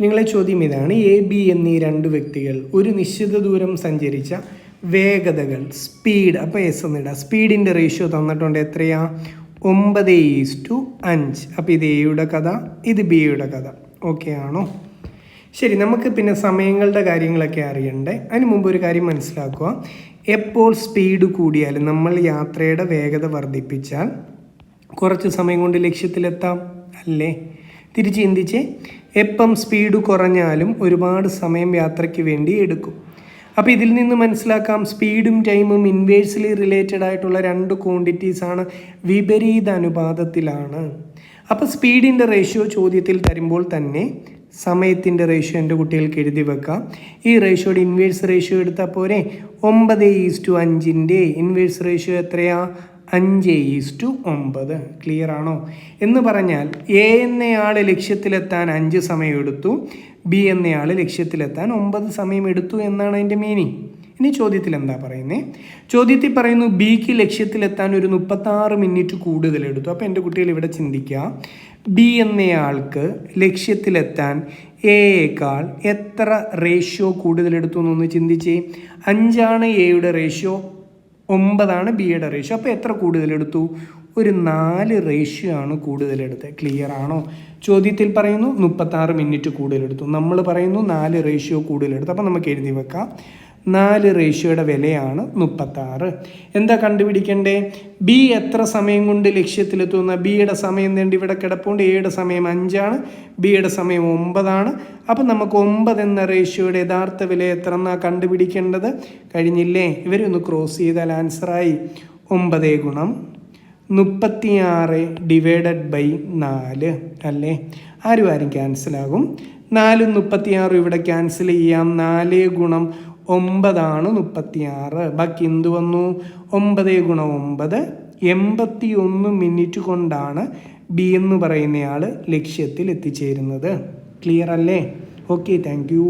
നിങ്ങളെ ചോദ്യം ഇതാണ്, എ ബി എന്നീ രണ്ട് വ്യക്തികൾ ഒരു നിശ്ചിത ദൂരം സഞ്ചരിച്ച വേഗതകൾ സ്പീഡ്, അപ്പോൾ എസ് എന്നിടുക, സ്പീഡിൻ്റെ റേഷ്യോ തന്നിട്ടുണ്ട്. എത്രയാ? 9:5. അപ്പോൾ ഇത് എയുടെ കഥ, ഇത് ബിയുടെ കഥ. ഓക്കെ ആണോ? ശരി, നമുക്ക് പിന്നെ സമയങ്ങളുടെ കാര്യങ്ങളൊക്കെ അറിയണ്ടേ. അതിന് മുമ്പ് ഒരു കാര്യം മനസ്സിലാക്കുക. എപ്പോൾ സ്പീഡ് കൂടിയാലും നമ്മൾ യാത്രയുടെ വേഗത വർദ്ധിപ്പിച്ചാൽ കുറച്ച് സമയം കൊണ്ട് ലക്ഷ്യത്തിലെത്താം അല്ലേ? തിരിച്ച് ചിന്തിച്ചേ, എപ്പം സ്പീഡ് കുറഞ്ഞാലും ഒരുപാട് സമയം യാത്രയ്ക്ക് വേണ്ടി എടുക്കും. അപ്പോൾ ഇതിൽ നിന്ന് മനസ്സിലാക്കാം, സ്പീഡും ടൈമും ഇൻവേഴ്സ്ലി റിലേറ്റഡ് ആയിട്ടുള്ള രണ്ട് ക്വാണ്ടിറ്റീസാണ്, വിപരീത അനുപാതത്തിലാണ്. അപ്പോൾ സ്പീഡിൻ്റെ റേഷ്യോ ചോദ്യത്തിൽ തരുമ്പോൾ തന്നെ സമയത്തിൻ്റെ റേഷ്യോ എൻ്റെ കുട്ടികൾക്ക് എഴുതി വെക്കാം. ഈ റേഷ്യോയുടെ ഇൻവേഴ്സ് റേഷ്യോ എടുത്താൽ പോരെ? 9:5 ഇൻവേഴ്സ് റേഷ്യോ എത്രയാ? 5:9. ക്ലിയർ ആണോ? എന്ന് പറഞ്ഞാൽ എ എന്നയാൾ ലക്ഷ്യത്തിലെത്താൻ 5 സമയം എടുത്തു, ബി എന്നയാൾ ലക്ഷ്യത്തിലെത്താൻ 9 സമയം എടുത്തു എന്നാണ് അതിൻ്റെ മീനിങ്. ഇനി ചോദ്യത്തിൽ എന്താ പറയുന്നത്? ചോദ്യത്തിൽ പറയുന്നു ബിക്ക് ലക്ഷ്യത്തിലെത്താൻ ഒരു 36 മിനിറ്റ് കൂടുതൽ എടുത്തു. അപ്പോൾ എൻ്റെ കുട്ടികൾ ഇവിടെ ചിന്തിക്കുക, ബി എന്നയാൾക്ക് ലക്ഷ്യത്തിലെത്താൻ എയേക്കാൾ എത്ര റേഷ്യോ കൂടുതലെടുത്തു എന്നൊന്ന് ചിന്തിച്ചേ. 5 എയുടെ റേഷ്യോ, 9 ബിയുടെ റേഷ്യോ. അപ്പോൾ എത്ര കൂടുതലെടുത്തു? ഒരു 4 റേഷ്യോ ആണ് കൂടുതലെടുത്തത്. ക്ലിയർ ആണോ? ചോദ്യത്തിൽ പറയുന്നു 36 മിനിറ്റ് കൂടുതലെടുത്തു, നമ്മൾ പറയുന്നു 4 റേഷ്യോ കൂടുതലെടുത്തു. അപ്പോൾ നമുക്ക് എഴുതി വെക്കാം, 4 റേഷ്യോയുടെ വിലയാണ് 36. എന്താ കണ്ടുപിടിക്കണ്ടേ? ബി എത്ര സമയം കൊണ്ട് ലക്ഷ്യത്തിലെത്തുന്ന? ബിയുടെ സമയം വേണ്ടി ഇവിടെ കിടപ്പുണ്ട്. എയുടെ സമയം 5, ബിയുടെ സമയം 9. അപ്പം നമുക്ക് 9 എന്ന റേഷ്യോയുടെ യഥാർത്ഥ വില എത്ര എന്നാണ് കണ്ടുപിടിക്കേണ്ടത്. കഴിഞ്ഞില്ലേ? ഇവരൊന്ന് ക്രോസ് ചെയ്താൽ ആൻസറായി 9 ഗുണം 36 ഡിവൈഡഡ് ബൈ 4 അല്ലേ? ആരും ക്യാൻസലാകും. 4ഉം 36 ഇവിടെ ക്യാൻസൽ ചെയ്യാം. 4 ഗുണം 9 36. ബാക്കി എന്ത് വന്നു? 9 ഗുണം 9, 81 മിനിറ്റ് കൊണ്ടാണ് ബി എന്ന് പറയുന്നയാൾ ലക്ഷ്യത്തിൽ എത്തിച്ചേരുന്നത്. ക്ലിയർ അല്ലേ? Okay, thank you.